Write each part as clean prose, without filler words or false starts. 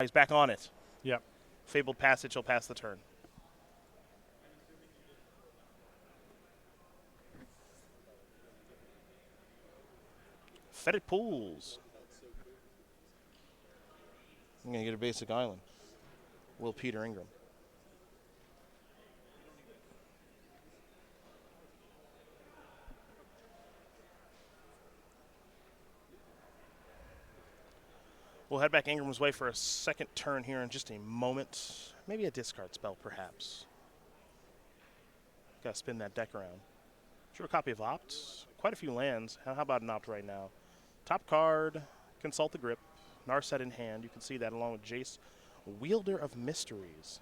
he's back on it. Yep. Fabled passage, he'll pass the turn. Fetid Pools. I'm going to get a basic island. Will Peter Ingram. We'll head back Ingram's way for a second turn here in just a moment. Maybe a discard spell, perhaps. Got to spin that deck around. Drew a copy of Opt. Quite a few lands. How about an Opt right now? Top card, Consult the Grip. Narset in hand. You can see that along with Jace, Wielder of Mysteries.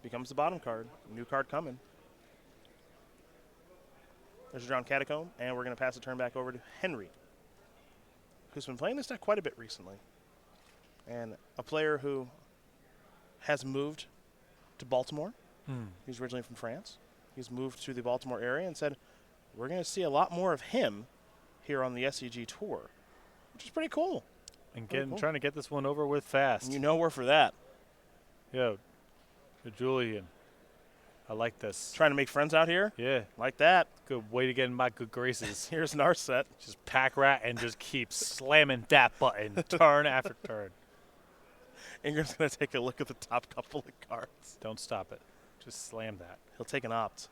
Becomes the bottom card. New card coming. There's a Drowned Catacomb, and we're going to pass the turn back over to Henry, who's been playing this deck quite a bit recently. And a player who has moved to Baltimore. He's originally from France. He's moved to the Baltimore area and said, we're going to see a lot more of him here on the SCG Tour, which is pretty cool. And trying to get this one over with fast. You know we're for that. Yo, Julien, I like this. Trying to make friends out here? Yeah. Like that. Good way to get in my good graces. Here's Narset. Just pack rat and just keep slamming that button turn after turn. Ingram's going to take a look at the top couple of cards. Don't stop it. Just slam that. He'll take an Opt.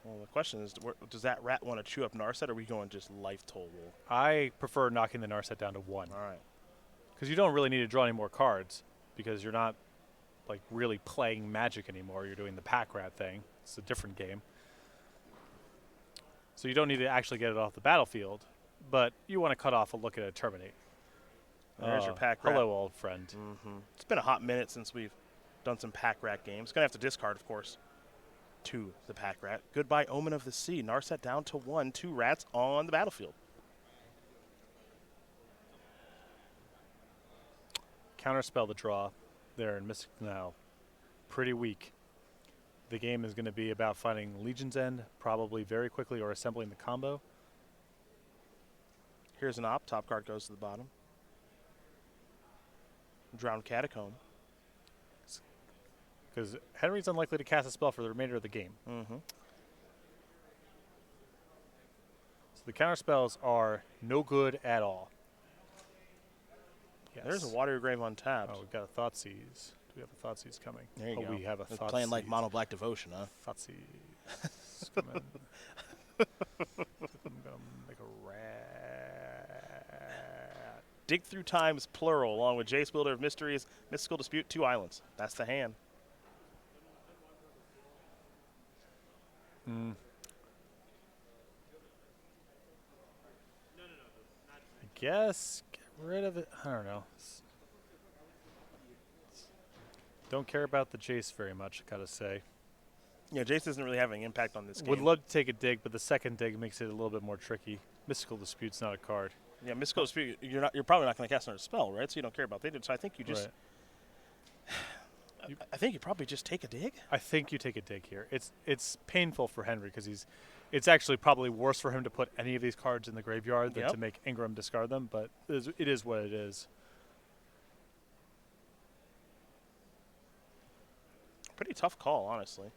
Well, the question is, does that rat want to chew up Narset, or are we going just life total? I prefer knocking the Narset down to 1. All right. Because you don't really need to draw any more cards because you're not like really playing Magic anymore. You're doing the pack rat thing. It's a different game. So you don't need to actually get it off the battlefield, but you want to cut off a look at it terminate. There's your pack rat. Hello, old friend. It's been a hot minute since we've done some pack rat games. Going to have to discard, of course, to the pack rat. Goodbye, Omen of the Sea. Narset down to 1. 2 rats on the battlefield. Counterspell the draw there in Mystic now. Pretty weak. The game is going to be about finding Legion's End, probably very quickly, or assembling the combo. Here's an Opt. Top card goes to the bottom. Drowned Catacomb. Because Henry's unlikely to cast a spell for the remainder of the game. Mm-hmm. So the counterspells are no good at all. Yes. There's a Water Grave untapped. Oh, we've got a Thoughtseize. Do we have a Thoughtseize coming? There you go. We have a Thoughtseize. Playing like Mono Black Devotion, huh? Thoughtseize. Coming. I'm going to make a rat. Dig Through Time is plural, along with Jace, Wielder of Mysteries, Mystical Dispute, 2 islands. That's the hand. I guess get rid of it. I don't know. Don't care about the Jace very much, I gotta say. Yeah, Jace isn't really having an impact on this game. Would love to take a dig, but the second dig makes it a little bit more tricky. Mystical Dispute's not a card. Yeah, Mystical Dispute, you're probably not going to cast another spell, right? So you don't care about that. So I think you just... Right. I think you probably just take a dig. I think you take a dig here. It's painful for Henry because it's actually probably worse for him to put any of these cards in the graveyard than to make Ingram discard them, but it is what it is. Pretty tough call, honestly.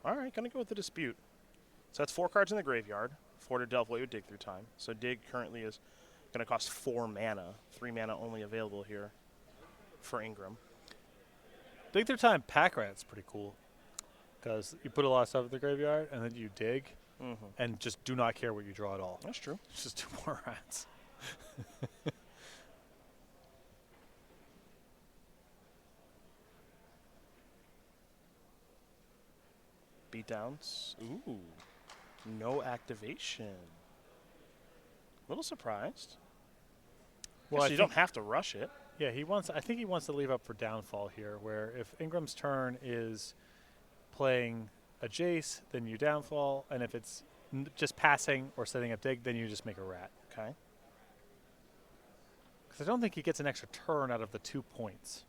All right, going to go with the Dispute. So that's 4 cards in the graveyard. 4 to delve away with Dig Through Time. So Dig currently is going to cost 4 mana. 3 mana only available here for Ingram. Dig Through Time pack rat's pretty cool because you put a lot of stuff in the graveyard and then you dig and just do not care what you draw at all. That's true. It's just 2 more rats. Beatdowns. Ooh. No activation. A little surprised. Well, you don't have to rush it. Yeah, I think he wants to leave up for downfall here, where if Ingram's turn is playing a Jace, then you downfall, and if it's just passing or setting up dig, then you just make a rat. Okay. Because I don't think he gets an extra turn out of the 2 points.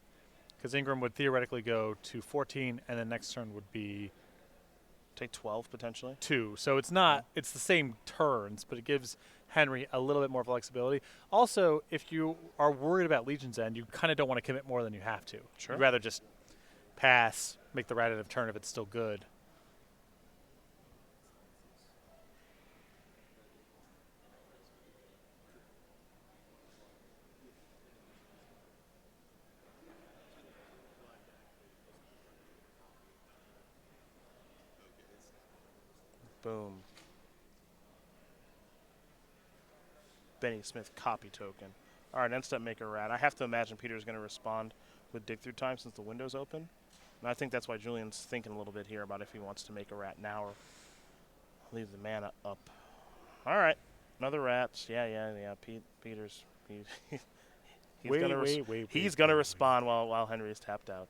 Because Ingram would theoretically go to 14, and the next turn would be Take 12 potentially. 2. So it's not, it's the same turns, but it gives Henry a little bit more flexibility. Also, if you are worried about Legion's End, you kind of don't want to commit more than you have to. Sure. You'd rather just pass, make the rat out of turn if it's still good. Boom. Benny Smith copy token. All right, end step make a rat. I have to imagine Peter's going to respond with dig through time since the window's open. And I think that's why Julian's thinking a little bit here about if he wants to make a rat now or leave the mana up. All right, another rat. Yeah. Peter's he's going to respond while Henry is tapped out.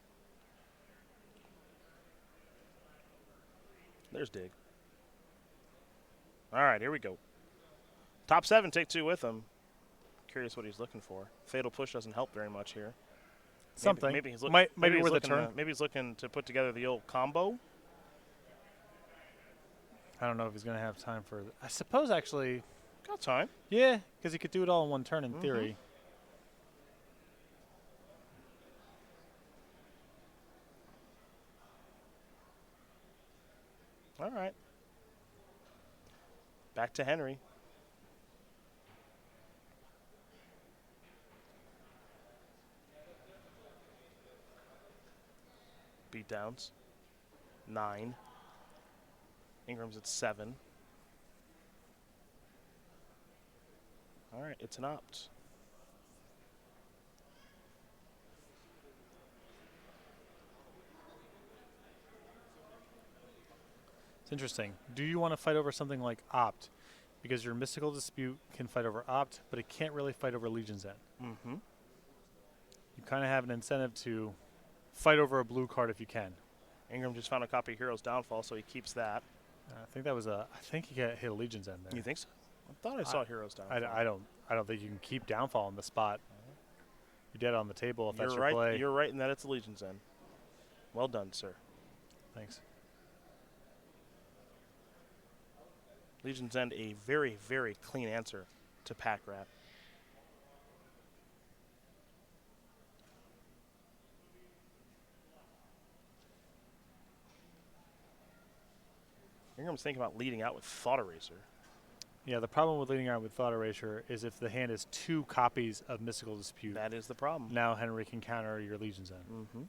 There's dig. All right, here we go. Top 7, take 2 with him. Curious what he's looking for. Fatal push doesn't help very much here. Something. Maybe he's maybe worth a turn. maybe he's looking to put together the old combo. I don't know if he's going to have time for I suppose actually. Got time. Yeah, because he could do it all in one turn in theory. All right. Back to Henry. Beatdowns. 9. Ingram's at 7. All right, it's an opt. It's interesting. Do you want to fight over something like opt? Because your mystical dispute can fight over opt, but it can't really fight over Legion's End. Mm-hmm. You kind of have an incentive to fight over a blue card if you can. Ingram just found a copy of Hero's Downfall, so he keeps that. I think that was I think he got hit a Legion's End there. You think so? I thought I saw Hero's Downfall. I don't think you can keep Downfall on the spot. You're dead on the table if that's your right. play. You're right in that it's a Legion's End. Well done, sir. Thanks. Legion's End, a very, very clean answer to Pack Rat. Ingram's thinking about leading out with Thought Eraser. Yeah, the problem with leading out with Thought Erasure is if the hand is 2 copies of Mystical Dispute. That is the problem. Now Henry can counter your Legion's End. Mm-hmm.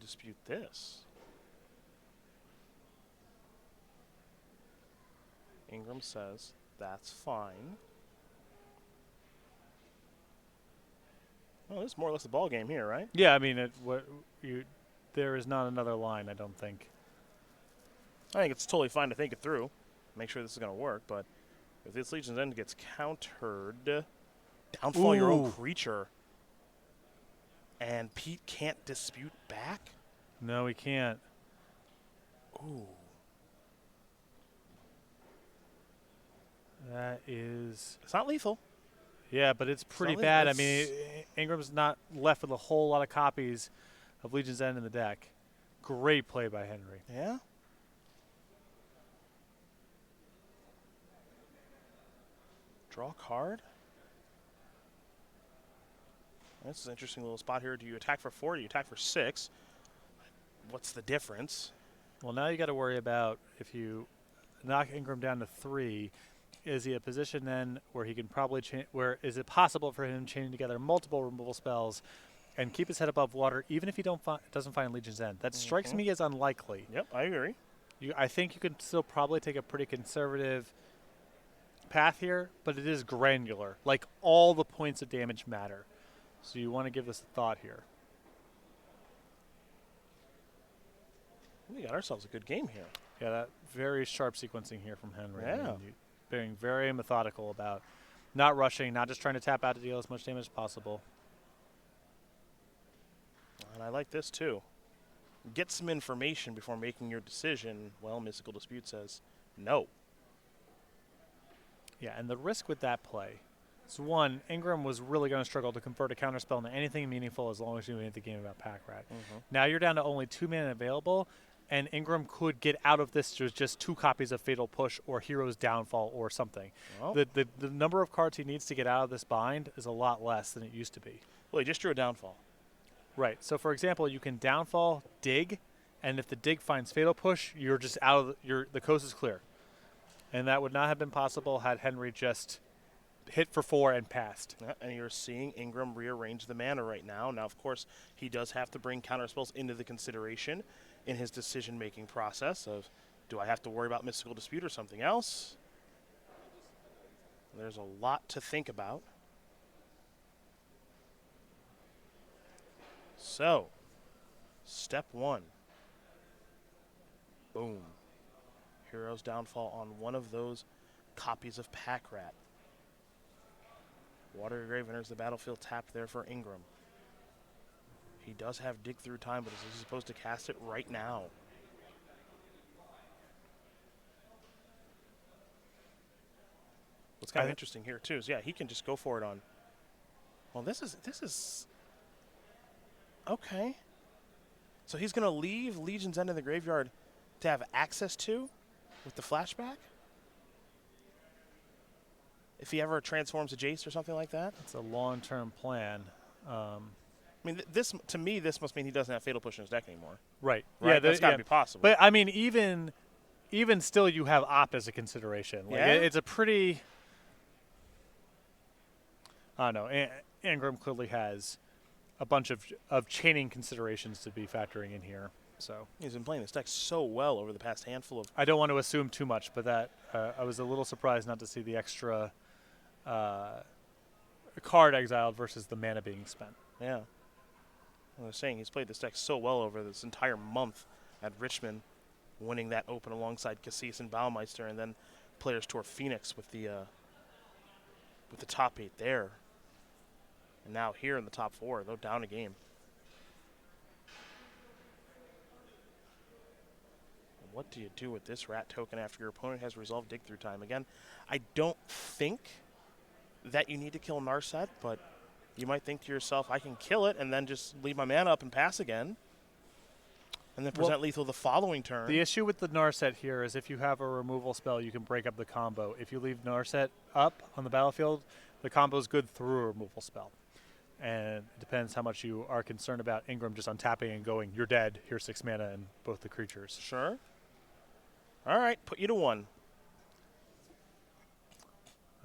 Dispute this. Ingram says that's fine. Well, this is more or less a ball game here, right? Yeah, I mean, there is not another line, I don't think. I think it's totally fine to think it through, make sure this is going to work, but if this Legion's End gets countered, downfall your own creature, and Pete can't dispute back? No, he can't. Ooh. That is... It's not lethal. Yeah, but it's pretty bad. I mean, Ingram's not left with a whole lot of copies of Legion's End in the deck. Great play by Henry. Yeah? Draw a card? This is an interesting little spot here. Do you attack for 4? Do you attack for 6? What's the difference? Well, now you got to worry about if you knock Ingram down to 3, is he a position then where he can probably where is it possible for him chaining together multiple removal spells and keep his head above water even if he doesn't find Legion's End? That strikes me as unlikely. Yep, I agree. I think you can still probably take a pretty conservative path here, but it is granular. Like, all the points of damage matter. So you want to give this a thought here. We got ourselves a good game here. Yeah, that very sharp sequencing here from Henry. Yeah. I mean, being very methodical about not rushing, not just trying to tap out to deal as much damage as possible. And I like this too. Get some information before making your decision. Well, Mystical Dispute says no. Yeah, and the risk with that play is, one, Ingram was really going to struggle to convert a counterspell into anything meaningful as long as you made the game about Pack Rat. Now you're down to only 2 mana available, and Ingram could get out of this to just 2 copies of Fatal Push or Hero's Downfall or something. Well, The number of cards he needs to get out of this bind is a lot less than it used to be. well, he just drew a downfall. Right. So, for example, you can downfall, dig, and if the dig finds Fatal Push, you're just out of the coast is clear. And that would not have been possible had Henry just hit for 4 and passed. Yeah, and you're seeing Ingram rearrange the mana right now. Now, of course, he does have to bring counterspells into the consideration in his decision-making process of, do I have to worry about Mystical Dispute or something else? There's a lot to think about. So, step 1. Boom. Hero's Downfall on one of those copies of Pack Rat. Water Grave enters the battlefield tapped there for Ingram. He does have Dig Through Time, but is he supposed to cast it right now? What's kind of interesting here too is, yeah, he can just go for it on. Well, this is okay. So he's going to leave Legion's End in the graveyard to have access to with the flashback? If he ever transforms a Jace or something like that? It's a long-term plan. I mean, this to me, this must mean he doesn't have Fatal Push in his deck anymore. Right. Right? Yeah, That's got to be possible. But, I mean, even still, you have Op as a consideration. Like, Yeah? It's a pretty... I don't know. Ingram clearly has a bunch of chaining considerations to be factoring in here. So he's been playing this deck so well over the past handful of... I don't want to assume too much, but that I was a little surprised not to see the extra card exiled versus the mana being spent. Yeah. I was saying, he's played this deck so well over this entire month at Richmond, winning that open alongside Cassis and Baumeister, and then Players Tour Phoenix with the top 8 there. And now here in the top 4, though down a game. What do you do with this rat token after your opponent has resolved Dig Through Time? Again, I don't think that you need to kill Narset, but you might think to yourself, I can kill it and then just leave my mana up and pass again. And then present lethal the following turn. The issue with the Narset here is if you have a removal spell, you can break up the combo. If you leave Narset up on the battlefield, the combo is good through a removal spell. And it depends how much you are concerned about Ingram just untapping and going, you're dead, here's 6 mana and both the creatures. Sure. All right, put you to 1.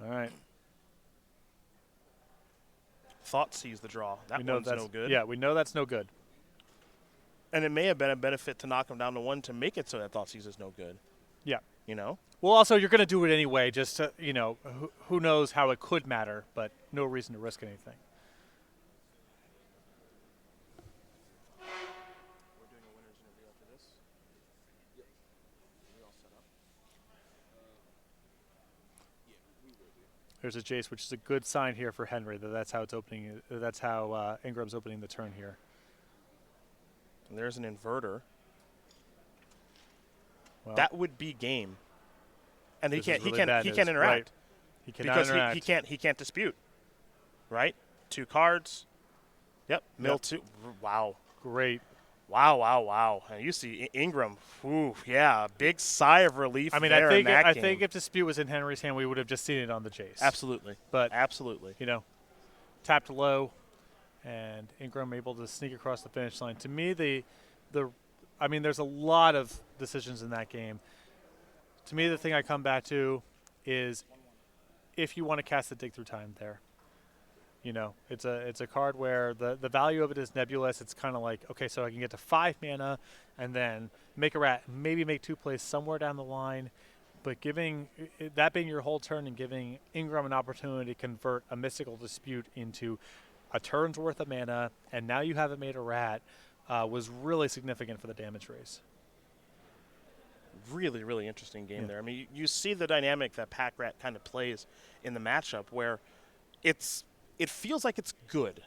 All right. Thought sees the draw. That one's no good. Yeah, we know that's no good. And it may have been a benefit to knock him down to 1 to make it so that Thought sees is no good. Yeah. You know? Well, also, you're going to do it anyway, just to, you know, who knows how it could matter, but no reason to risk anything. We're doing a winner's interview after this. Yep. We all set up. Yeah, we will be. There's a Jace, which is a good sign here for Henry that that's how it's opening. That's how Ingram's opening the turn here. And there's an inverter. Well, That would be game. And he can't really he can't interact. Right. He cannot because interact. he can't dispute. Right? 2 cards. Yep. Mill 2. Wow. Great. Wow. And you see Ingram. Ooh, yeah, big sigh of relief. I mean, there I game. think if dispute was in Henry's hand, we would have just seen it on the Jace. Absolutely. But absolutely. You know, tapped low, and Ingram able to sneak across the finish line. To me, I mean, there's a lot of decisions in that game. To me, the thing I come back to is if you want to cast the Dig Through Time there. You know, it's a card where the value of it is nebulous. It's kind of like, okay, so I can get to 5 mana and then make a rat, maybe make 2 plays somewhere down the line. But giving that being your whole turn and giving Ingram an opportunity to convert a Mystical Dispute into a turn's worth of mana, and now you haven't made a rat, was really significant for the damage raise. Really, really interesting game there. I mean, you see the dynamic that Pack Rat kind of plays in the matchup where it feels like it's good.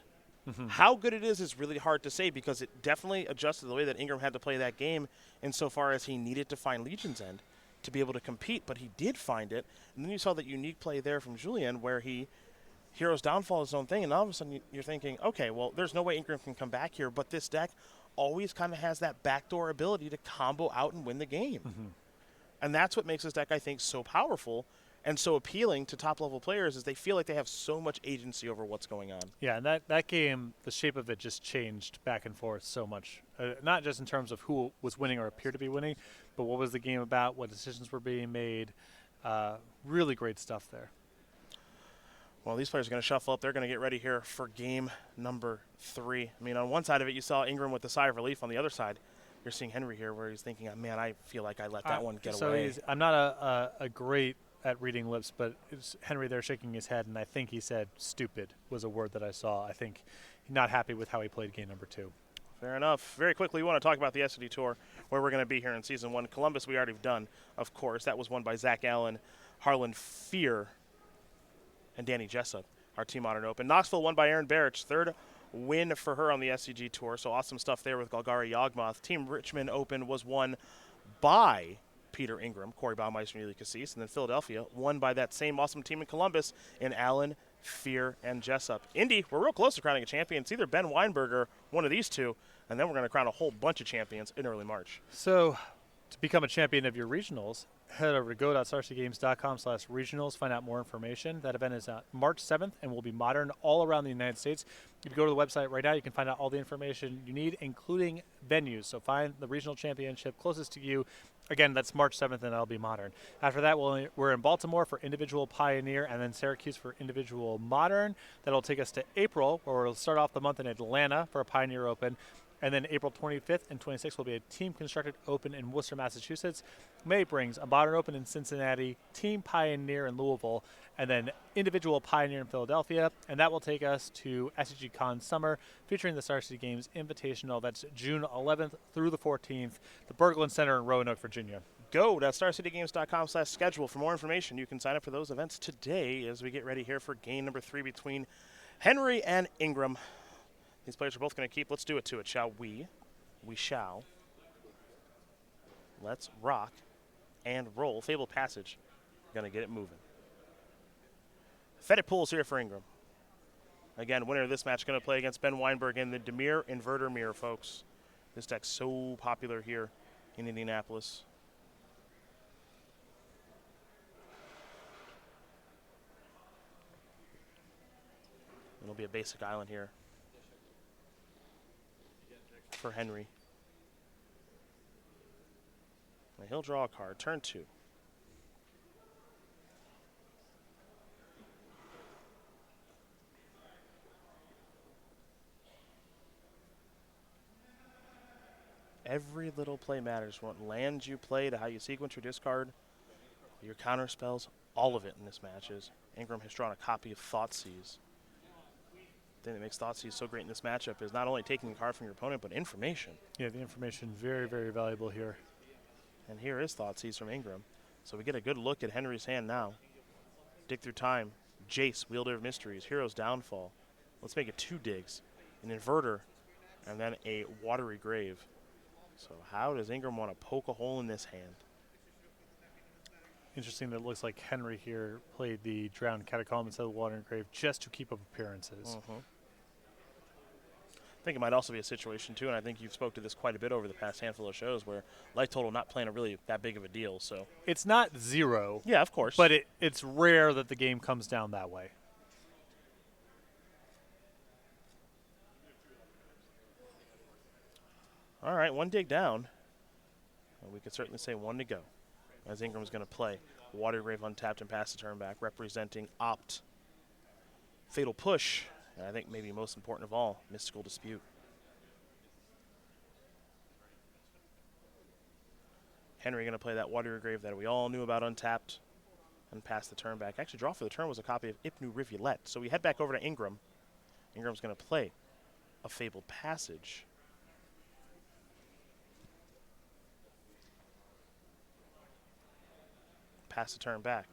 How good it is really hard to say because it definitely adjusted the way that Ingram had to play that game insofar as he needed to find Legion's End to be able to compete, but he did find it. And then you saw that unique play there from Julien where he Hero's Downfall is his own thing, and all of a sudden you're thinking, okay, well, there's no way Ingram can come back here, but this deck always kind of has that backdoor ability to combo out and win the game. And that's what makes this deck, I think, so powerful and so appealing to top-level players is they feel like they have so much agency over what's going on. Yeah, and that game, the shape of it just changed back and forth so much. Not just in terms of who was winning or appeared to be winning, but what was the game about, what decisions were being made. Really great stuff there. Well, these players are going to shuffle up. They're going to get ready here for game number 3. I mean, on one side of it, you saw Ingram with the sigh of relief. On the other side, you're seeing Henry here where he's thinking, man, I feel like I let that one get away. I'm not a great at reading lips, but it's Henry there shaking his head, and I think he said stupid was a word that I saw. I think he's not happy with how he played game number 2. Fair enough. Very quickly, we want to talk about the SCG Tour, where we're going to be here in Season 1. Columbus we already have done, of course. That was won by Zach Allen, Harlan Fear, and Danny Jessup, our Team Modern Open. Knoxville won by Erin Barrich, 3rd win for her on the SCG Tour, so awesome stuff there with Golgari Yawgmoth. Team Richmond Open was won by Peter Ingram, Corey Baumeister, and Ely Cassis, and then Philadelphia won by that same awesome team in Columbus in Allen, Fear, and Jessup. Indy, we're real close to crowning a champion. It's either Ben Weinberger, one of these two, and then we're going to crown a whole bunch of champions in early March. So to become a champion of your regionals, head over to go.starcitygames.com/regionals, find out more information. That event is March 7th and will be modern all around the United States. If you go to the website right now, you can find out all the information you need, including venues. So find the regional championship closest to you. Again, that's March 7th, and that'll be modern. After that, we're in Baltimore for individual Pioneer, and then Syracuse for individual Modern. That'll take us to April, where we'll start off the month in Atlanta for a Pioneer Open. And then April 25th and 26th will be a Team Constructed Open in Worcester, Massachusetts. May brings a Modern Open in Cincinnati, Team Pioneer in Louisville, and then individual Pioneer in Philadelphia. And that will take us to SCGCon Summer, featuring the Star City Games Invitational. That's June 11th through the 14th, the Berglund Center in Roanoke, Virginia. Go to starcitygames.com/schedule for more information. You can sign up for those events today as we get ready here for game number 3 between Henry and Ingram. These players are both going to keep. Let's do it to it, shall we? We shall. Let's rock and roll. Fabled Passage. Going to get it moving. Fetid Pools here for Ingram. Again, winner of this match going to play against Ben Weinberg in the Demir Inverter Mirror, folks. This deck's so popular here in Indianapolis. It'll be a basic island here for Henry. And he'll draw a card. Turn 2. Every little play matters. What lands you play to how you sequence your discard, your counter spells, all of it in this match is. Ingram has drawn a copy of Thoughtseize. The thing that makes Thoughtseize so great in this matchup is not only taking a card from your opponent, but information. Yeah, the information very, very valuable here. And here is Thoughtseize from Ingram. So we get a good look at Henry's hand now. Dig through time. Jace, Wielder of Mysteries. Hero's Downfall. Let's make it 2 digs. An Inverter, and then a Watery Grave. So how does Ingram want to poke a hole in this hand? Interesting that it looks like Henry here played the Drowned Catacomb instead of the Watery Grave just to keep up appearances. I think it might also be a situation, too, and I think you've spoke to this quite a bit over the past handful of shows, where life total not playing a really that big of a deal. So it's not 0. Yeah, of course. But it's rare that the game comes down that way. All right, 1 dig down. Well, we could certainly say 1 to go, as Ingram's going to play Water Grave untapped and pass the turn back, representing Opt. Fatal Push, and I think maybe most important of all, Mystical Dispute. Henry going to play that Water Grave that we all knew about untapped and pass the turn back. Actually, draw for the turn was a copy of Ipnu Rivulet. So we head back over to Ingram. Ingram's going to play a Fabled Passage. pass the turn back.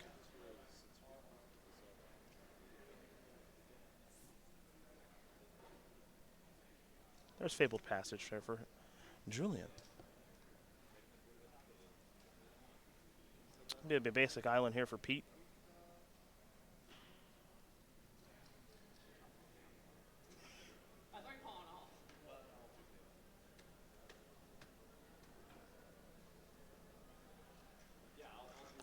There's Fabled Passage there for Julien. Did a basic island here for Pete.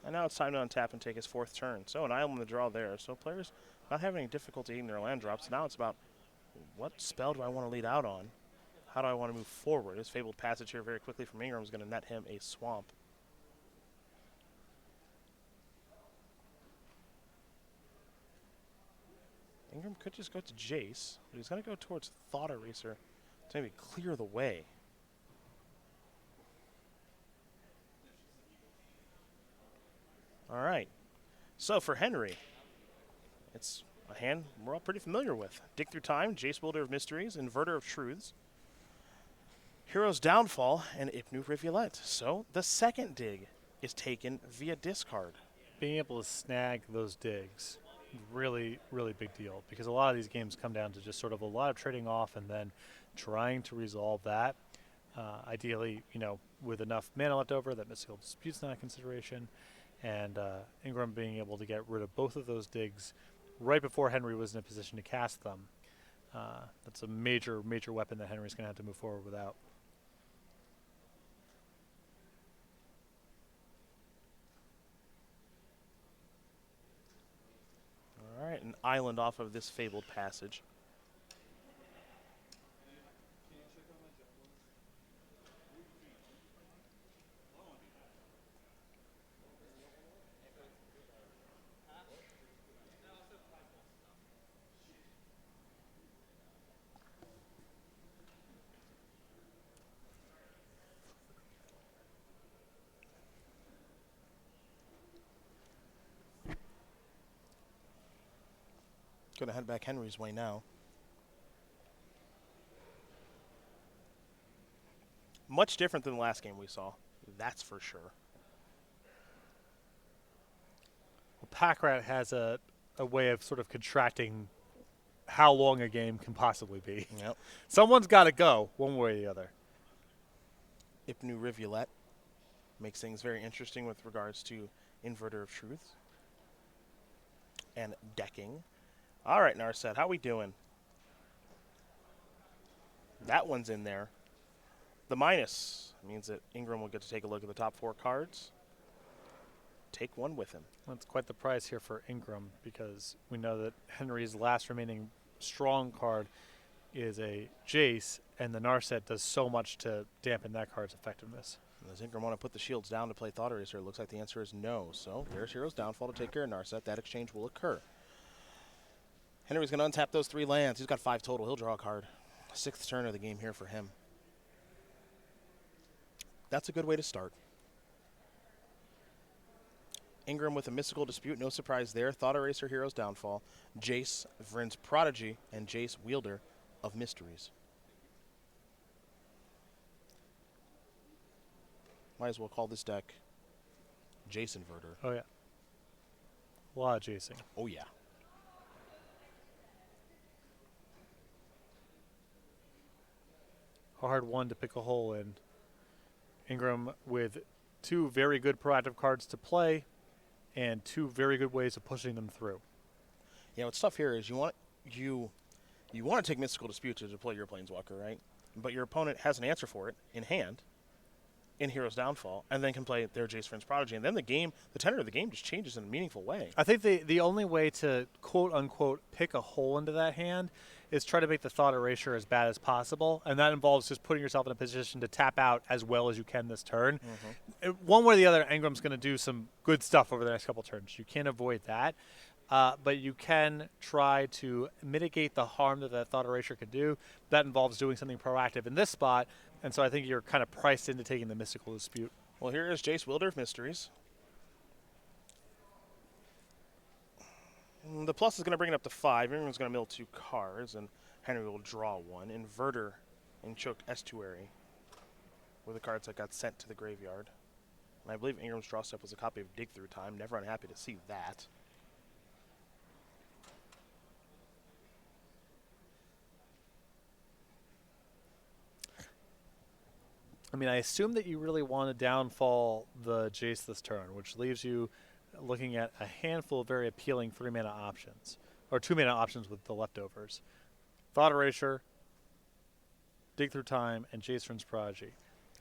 And now it's time to untap and take his 4th turn. So an island in the draw there. So players not having any difficulty eating their land drops. Now it's about what spell do I want to lead out on? How do I want to move forward? His Fabled Passage here very quickly from Ingram is going to net him a swamp. Ingram could just go to Jace, but he's going to go towards Thought Eraser to maybe clear the way. All right. So for Henry, it's a hand we're all pretty familiar with. Dig Through Time, Jace Wielder of Mysteries, Inverter of Truths, Hero's Downfall, and Ipnu Rivulet. So the second dig is taken via discard. Being able to snag those digs, really, really big deal, because a lot of these games come down to just sort of a lot of trading off and then trying to resolve that. Ideally, with enough mana left over, that Mystical Dispute's not a consideration. And Ingram being able to get rid of both of those digs right before Henry was in a position to cast them. That's a major, major weapon that Henry's going to have to move forward without. All right, an island off of this Fabled Passage. Going to head back Henry's way now. Much different than the last game we saw, that's for sure. Well, Packrat has a way of sort of contracting how long a game can possibly be. Yep. Someone's got to go one way or the other. Ipnu Rivulet makes things very interesting with regards to Inverter of Truth and decking. All right, Narset, how we doing? That one's in there. The minus means that Ingram will get to take a look at the top 4 cards. Take one with him. That's quite the prize here for Ingram, because we know that Henry's last remaining strong card is a Jace, and the Narset does so much to dampen that card's effectiveness. Does Ingram want to put the shields down to play Thought Eraser? It looks like the answer is no. So there's Hero's Downfall to take care of Narset. That exchange will occur. Henry's going to untap those 3 lands. He's got 5 total. He'll draw a card. 6th turn of the game here for him. That's a good way to start. Ingram with a Mystical Dispute. No surprise there. Thought Eraser, Hero's Downfall. Jace, Vryn's Prodigy, and Jace, Wielder of Mysteries. Might as well call this deck Jace Inverter. Oh, yeah. A lot of Jacing. Oh, yeah. Hard one to pick a hole in. Ingram with 2 very good proactive cards to play and 2 very good ways of pushing them through. Yeah, what's tough here is you want to take Mystical Dispute to deploy your Planeswalker, right? But your opponent has an answer for it in hand, in Hero's Downfall, and then can play their Jace Vryn's Prodigy, and then the tenor of the game just changes in a meaningful way. I think the only way to quote-unquote pick a hole into that hand is try to make the Thought Erasure as bad as possible, and that involves just putting yourself in a position to tap out as well as you can this turn. One way or the other, Ingram's going to do some good stuff over the next couple turns. You can't avoid that, but you can try to mitigate the harm that Thought Erasure could do. That involves doing something proactive in this spot, and so I think you're kind of priced into taking the Mystical Dispute. Well, here is Jace, Wielder of Mysteries. The plus is going to bring it up to 5. Ingram's going to mill 2 cards, and Henry will draw 1. Inverter and Choked Estuary were the cards that got sent to the graveyard. I believe Ingram's draw step was a copy of Dig Through Time. Never unhappy to see that. I mean, I assume that you really want to downfall the Jace this turn, which leaves you looking at a handful of very appealing 3-mana options, or 2-mana options with the leftovers. Thought Erasure, Dig Through Time, and Jace Prodigy.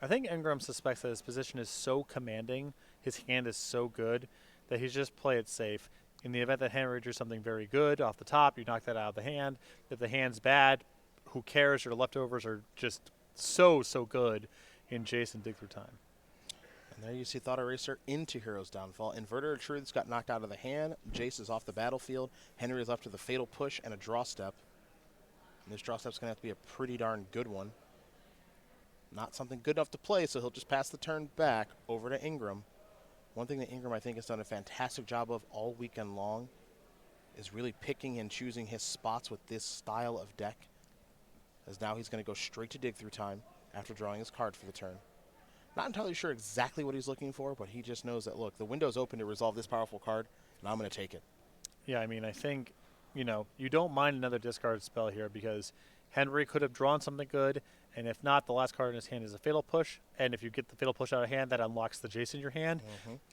I think Ingram suspects that his position is so commanding, his hand is so good, that he's just play it safe. In the event that Henry drew something very good off the top, you knock that out of the hand. If the hand's bad, who cares? Your leftovers are just so good in Jace Dig Through Time. And there you see Thought Eraser into Hero's Downfall. Inverter of Truths got knocked out of the hand. Jace is off the battlefield. Henry is left with a Fatal Push and a Draw Step. And this Draw Step's going to have to be a pretty darn good one. Not something good enough to play, so he'll just pass the turn back over to Ingram. One thing that Ingram, I think, has done a fantastic job of all weekend long is really picking and choosing his spots with this style of deck. As now he's going to go straight to Dig Through Time after drawing his card for the turn. Not entirely sure exactly what he's looking for, but he just knows that, look, the window's open to resolve this powerful card, and I'm going to take it. Yeah, I mean, I think, you don't mind another discard spell here because Henry could have drawn something good, and if not, the last card in his hand is a Fatal Push, and if you get the Fatal Push out of hand, that unlocks the Jace in your hand,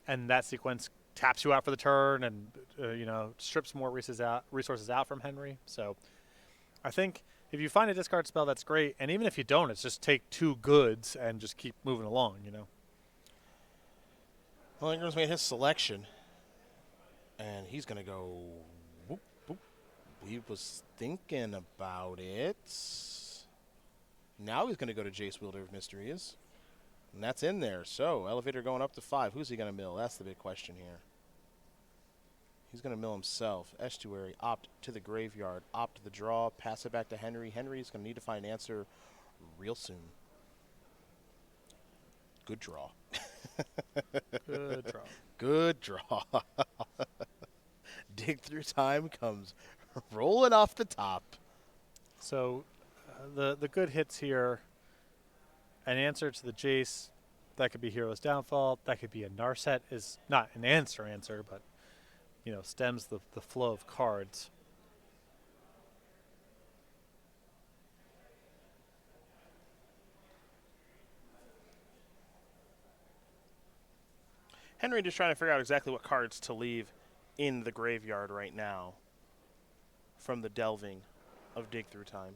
and that sequence taps you out for the turn and, strips more resources out from Henry. So I think if you find a discard spell, that's great. And even if you don't, it's just take 2 goods and just keep moving along, Well, Ingram's made his selection. And he's going to go whoop, whoop. He was thinking about it. Now he's going to go to Jace, Wielder of Mysteries. And that's in there. So, Elevator going up to 5. Who's he going to mill? That's the big question here. He's going to mill himself. Estuary, opt to the graveyard, opt to the draw, pass it back to Henry. Henry's going to need to find an answer real soon. Good draw. Good draw. Good draw. Dig Through Time comes rolling off the top. So the good hits here, an answer to the Jace, that could be Hero's Downfall, that could be a Narset, is not an answer, but stems the flow of cards. Henry just trying to figure out exactly what cards to leave in the graveyard right now from the delving of Dig Through Time.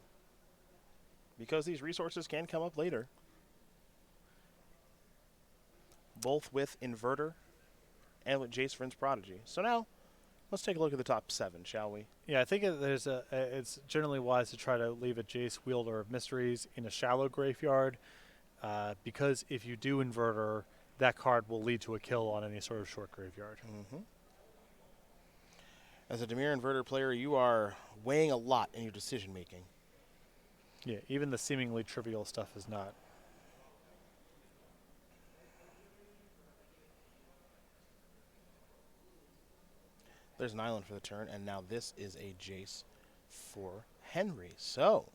Because these resources can come up later. Both with Inverter and with Jace Prodigy. So now, let's take a look at the top 7, shall we? Yeah, I think it's generally wise to try to leave a Jace, Wielder of Mysteries in a shallow graveyard, because if you do Inverter, that card will lead to a kill on any sort of short graveyard. As a Dimir Inverter player, you are weighing a lot in your decision making. Yeah, even the seemingly trivial stuff is not. There's an island for the turn, and now this is a Jace for Henry. So,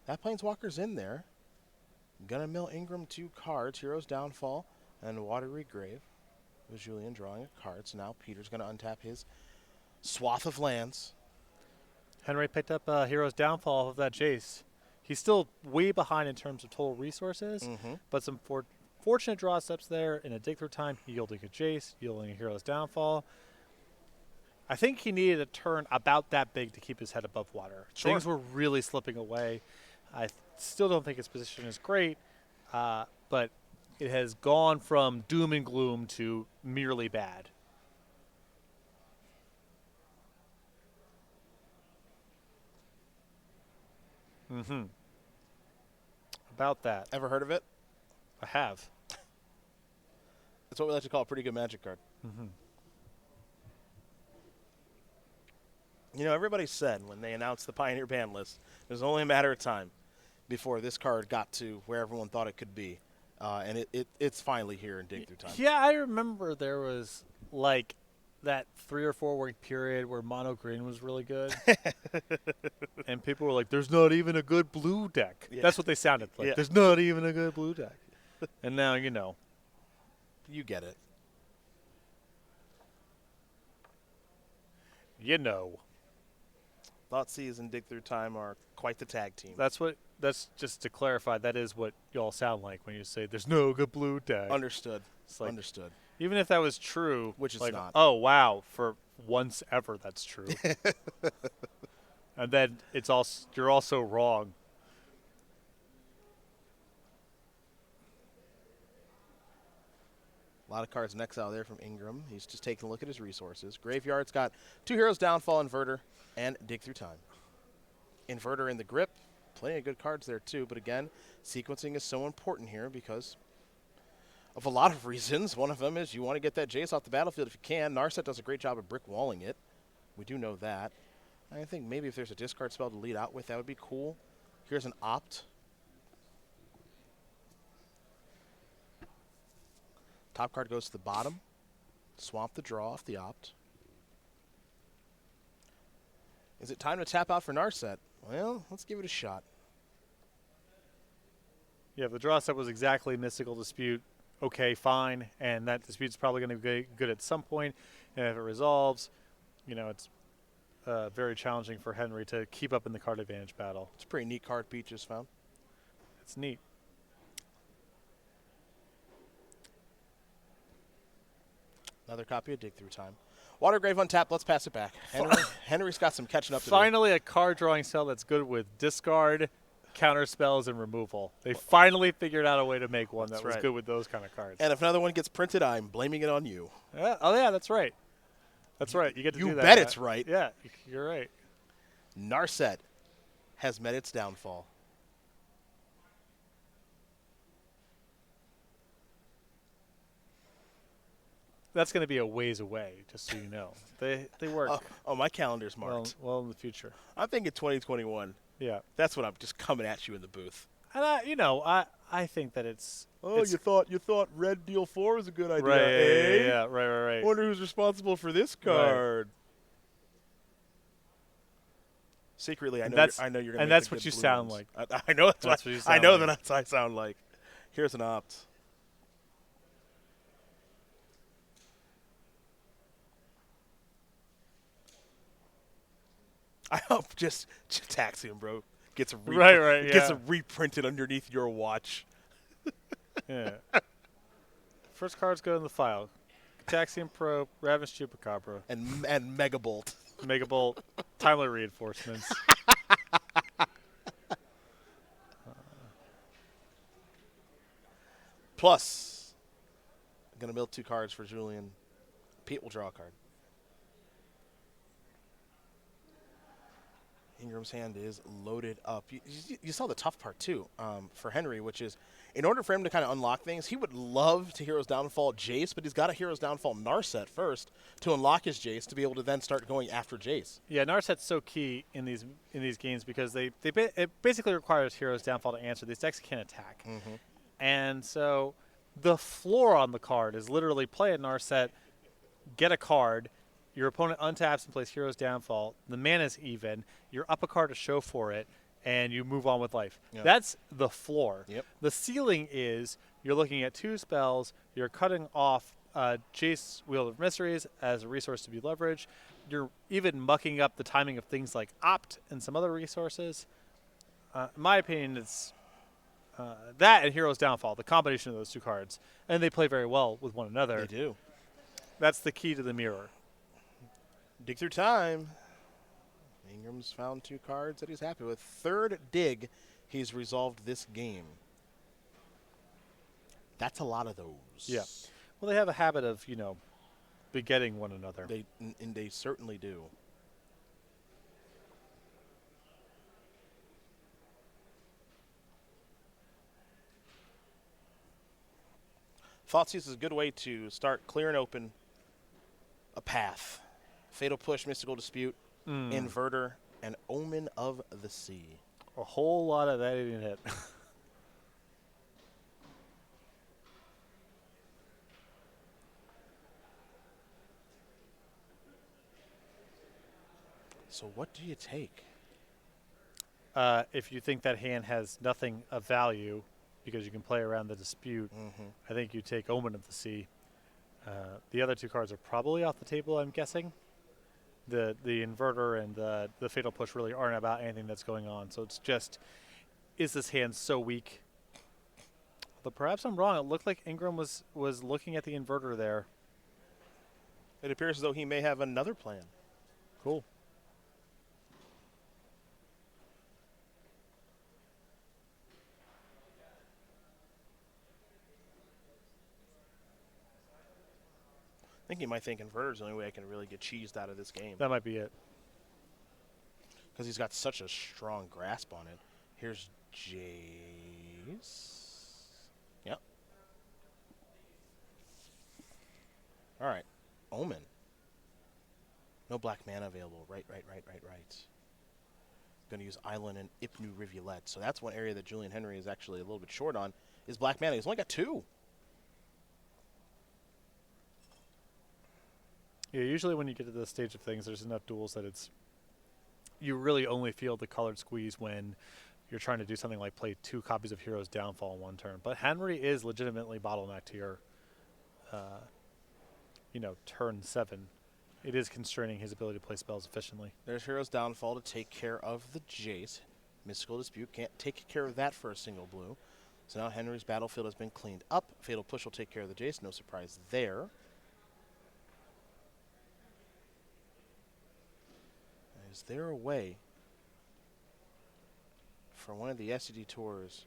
that Planeswalker's in there. Gonna mill Ingram 2 cards, Hero's Downfall and Watery Grave. With Julien drawing a card, so now Peter's gonna untap his swath of lands. Henry picked up Hero's Downfall of that Jace. He's still way behind in terms of total resources, but some fortunate draw steps there in a Dig Through Time, yielding a Jace, yielding a Hero's Downfall. I think he needed a turn about that big to keep his head above water. Sure. Things were really slipping away. I still don't think his position is great, but it has gone from doom and gloom to merely bad. About that. Ever heard of it? I have. That's what we like to call a pretty good Magic card. Everybody said when they announced the Pioneer ban list, it was only a matter of time before this card got to where everyone thought it could be. And it's finally here in Dig Through Time. Yeah, I remember there was that 3 or 4 week period where mono green was really good, and people were like, "There's not even a good blue deck." Yeah. That's what they sounded like. Yeah. There's not even a good blue deck. And now you know. You get it. You know. Thoughtseize and Dig Through Time are quite the tag team. That's just to clarify. That is what y'all sound like when you say there's no good blue deck. Understood. It's like, Understood. even if that was true, Which is like, not. oh wow, for once ever that's true. And then you're also wrong. A lot of cards in exile there from Ingram. He's just taking a look at his resources. Graveyard's got 2 Heroes Downfall, Inverter, and Dig Through Time. Inverter in the grip. Plenty of good cards there too, but again, sequencing is so important here because of a lot of reasons. One of them is you want to get that Jace off the battlefield if you can. Narset does a great job of brick walling it. We do know that. I think maybe if there's a discard spell to lead out with, that would be cool. Here's an Opt. Top card goes to the bottom. Swamp the draw off the Opt. Is it time to tap out for Narset? Well, let's give it a shot. Yeah, if the draw set was exactly Mystical Dispute, okay, fine. And that dispute's probably going to be good at some point. And if it resolves, it's very challenging for Henry to keep up in the card advantage battle. It's a pretty neat card Pete just found. It's neat. Another copy of Dig Through Time. Watergrave untapped. Let's pass it back. Henry's got some catching up to do. Finally, a card drawing cell that's good with discard, counter spells, and removal. They finally figured out a way to make one that was good with those kind of cards. And if another one gets printed, I'm blaming it on you. Oh, yeah, that's right. That's right. You get to do that. You bet it's right. Yeah, you're right. Narset has met its downfall. That's going to be a ways away, just so you know. They work. Oh, my calendar's marked. Well, in the future. I'm thinking 2021. Yeah. That's what I'm just coming at you in the booth. And I think that it's. Oh, you thought Red Deal 4 was a good idea, right, eh? Yeah, right. Wonder who's responsible for this card. Right. Secretly, I know you're going to. And that's what you sound like. I know that's what you sound I know like. that's what I sound like. Here's an Opt. I hope just Taxium, bro, gets reprinted underneath your watch. Yeah. First cards go in the file. Taxium Probe, Ravenous Chupacabra, and Megabolt. Megabolt, timely reinforcements. Plus, I'm gonna build 2 cards for Julien. Pete will draw a card. Ingram's hand is loaded up. You saw the tough part, too, for Henry, which is in order for him to kind of unlock things, he would love to Heroes Downfall Jace, but he's got a Heroes Downfall Narset first to unlock his Jace to be able to then start going after Jace. Yeah, Narset's so key in these games because it basically requires Heroes Downfall to answer. These decks can't attack. Mm-hmm. And so the floor on the card is literally play a Narset, get a card, your opponent untaps and plays Heroes Downfall. The mana's even. You're up a card to show for it, and you move on with life. Yep. That's the floor. Yep. The ceiling is you're looking at 2 spells. You're cutting off Jace, Wheel of Mysteries, as a resource to be leveraged. You're even mucking up the timing of things like Opt and some other resources. In my opinion, it's that and Heroes Downfall, the combination of those 2 cards. And they play very well with one another. They do. That's the key to the mirror. Dig Through Time. Ingram's found 2 cards that he's happy with. 3rd dig, he's resolved this game. That's a lot of those. Yeah. Well, they have a habit of, begetting one another. They certainly do. Thoughtseize is a good way to start clearing open a path. Fatal Push, Mystical Dispute, Inverter, and Omen of the Sea. A whole lot of that didn't hit. So what do you take? If you think that hand has nothing of value because you can play around the dispute, I think you take Omen of the Sea. The other two cards are probably off the table, I'm guessing. The inverter and the fatal push really aren't about anything that's going on. So it's just, is this hand so weak? But perhaps I'm wrong. It looked like Ingram was looking at the inverter there. It appears as though he may have another plan. Cool. I think he might think inverter is the only way I can really get cheesed out of this game. That might be it. Because he's got such a strong grasp on it. Here's Jace. Yep. All right. Omen. No black mana available. Right. Going to use Island and Ipnu Rivulet. So that's one area that Julien Henry is actually a little bit short on, is black mana. He's only got 2. Yeah, usually when you get to this stage of things, there's enough duels that you really only feel the colored squeeze when you're trying to do something like play 2 copies of Hero's Downfall in one turn. But Henry is legitimately bottlenecked here. Turn 7. It is constraining his ability to play spells efficiently. There's Hero's Downfall to take care of the Jace. Mystical Dispute can't take care of that for a single blue. So now Henry's battlefield has been cleaned up. Fatal Push will take care of the Jace. No surprise there. Is there a way for one of the SCG Tour's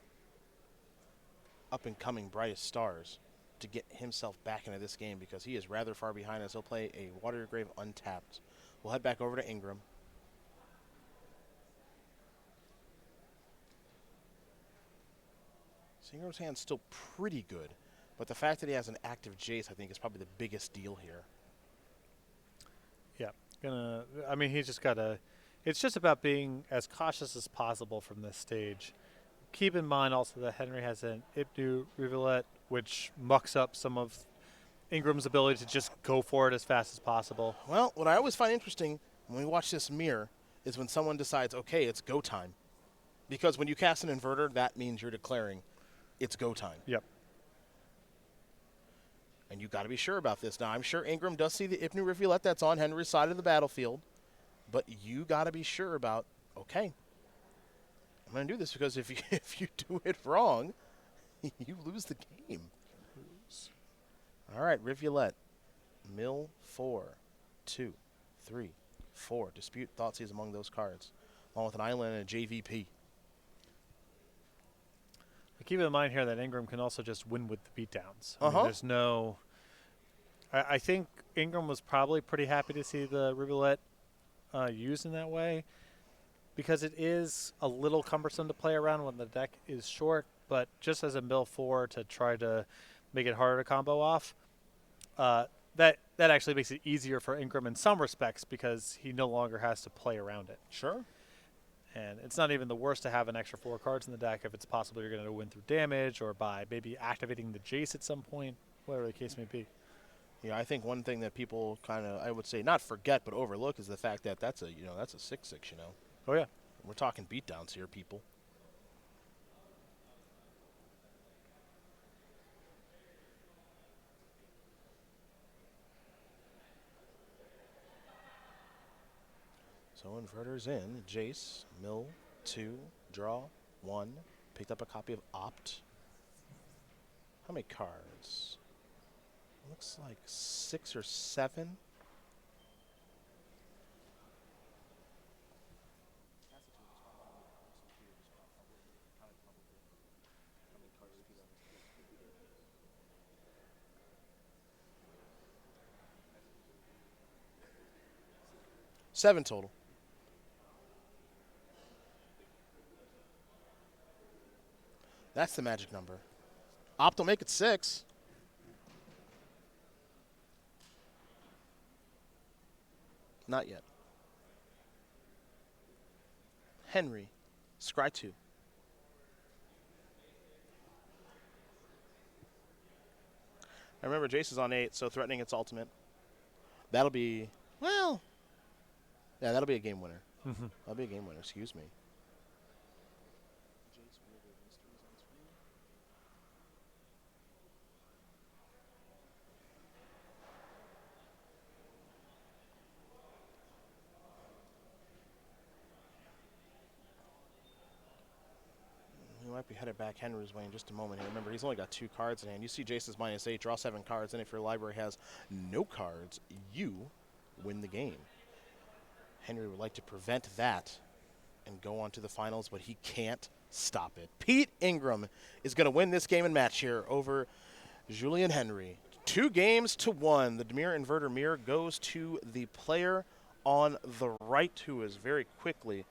up-and-coming brightest stars to get himself back into this game, because he is rather far behind as he'll play a Water Grave untapped. We'll head back over to Ingram. So Ingram's hand's still pretty good, but the fact that he has an active Jace, I think, is probably the biggest deal here. Yeah. He's just got to... It's just about being as cautious as possible from this stage. Keep in mind also that Henry has an Ipnu Rivulet, which mucks up some of Ingram's ability to just go for it as fast as possible. Well, what I always find interesting when we watch this mirror is when someone decides, okay, it's go time. Because when you cast an inverter, that means you're declaring it's go time. Yep. And you got to be sure about this. Now, I'm sure Ingram does see the Ipnu Rivulet that's on Henry's side of the battlefield, but you got to be sure about, okay, I'm going to do this, because if you do it wrong, you lose the game. All right, Rivulet. Mill 4, 2, 3, 4. Dispute Thoughtseize among those cards, along with an island and a JVP. Keep in mind here that Ingram can also just win with the beatdowns. There's no... I think Ingram was probably pretty happy to see the Rivulet used in that way, because it is a little cumbersome to play around when the deck is short, but just as a mill 4 to try to make it harder to combo off, that actually makes it easier for Ingram in some respects, because he no longer has to play around it. Sure. And it's not even the worst to have an extra 4 cards in the deck if it's possible you're going to win through damage or by maybe activating the Jace at some point, whatever the case may be. Yeah, I think one thing that people kind of, I would say, not forget but overlook is the fact that that's a 6/6. Oh yeah, we're talking beatdowns here, people. So inverter's in. Jace, mill 2, draw 1. Picked up a copy of Opt. How many cards? Looks like 6 or 7. Seven total. That's the magic number. Opt will make it 6. Not yet. Henry, scry 2. I remember Jace is on 8, so threatening its ultimate. That'll be, well, Yeah, that'll be a game winner. Mm-hmm. That'll be a game winner. Excuse me. We might be headed back Henry's way in just a moment here. Remember, he's only got 2 cards in hand. You see Jason's -8, draw 7 cards, and if your library has no cards, you win the game. Henry would like to prevent that and go on to the finals, but he can't stop it. Pete Ingram is going to win this game and match here over Julien Henry. 2-1. The Demir Inverter Mirror goes to the player on the right, who is very quickly